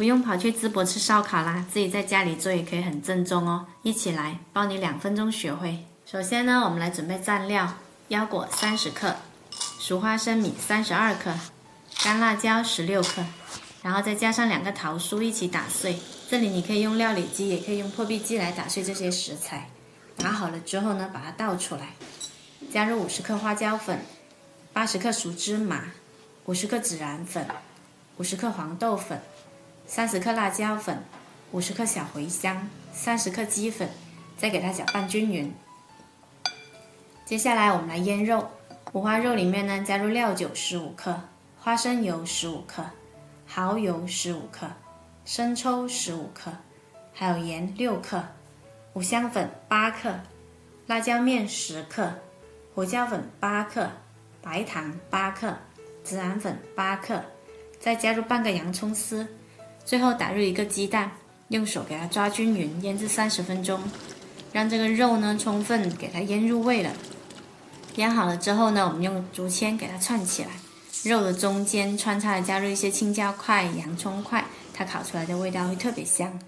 不用跑去淄博吃烧烤啦，自己在家里做也可以很正宗哦。一起来，包你2分钟学会。首先呢，我们来准备蘸料：腰果30克，熟花生米32克，干辣椒16克，然后再加上2个桃酥一起打碎。这里你可以用料理机，也可以用破壁机来打碎这些食材。打好了之后呢，把它倒出来，加入50克花椒粉、80克熟芝麻、50克孜然粉、50克黄豆粉、30克辣椒粉、50克小茴香、30克鸡粉，再给它搅拌均匀。接下来我们来腌肉，五花肉里面呢加入料酒15克、花生油15克、蚝油15克、生抽15克，还有盐6克、五香粉8克、辣椒面10克、胡椒粉8克、白糖8克、孜然粉8克，再加入半个洋葱丝，最后打入1个鸡蛋，用手给它抓均匀，腌制30分钟，让这个肉呢充分给它腌入味了。腌好了之后呢，我们用竹签给它串起来，肉的中间穿插的加入一些青椒块、洋葱块，它烤出来的味道会特别香。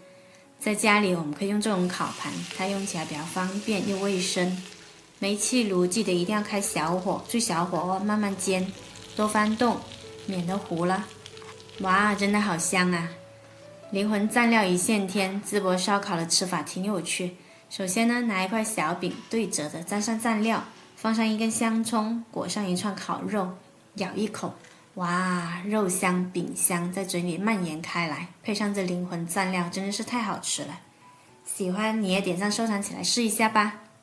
在家里我们可以用这种烤盘，它用起来比较方便又卫生。煤气炉记得一定要开小火，最小火哦，慢慢煎，多翻动，免得糊了。哇，真的好香啊！灵魂蘸料一线天，淄博烧烤的吃法挺有趣。首先呢，拿一块小饼对折的沾上蘸料，放上1根香葱，裹上1串烤肉，咬一口，哇，肉香饼香在嘴里蔓延开来，配上这灵魂蘸料，真的是太好吃了。喜欢你也点上收藏起来试一下吧。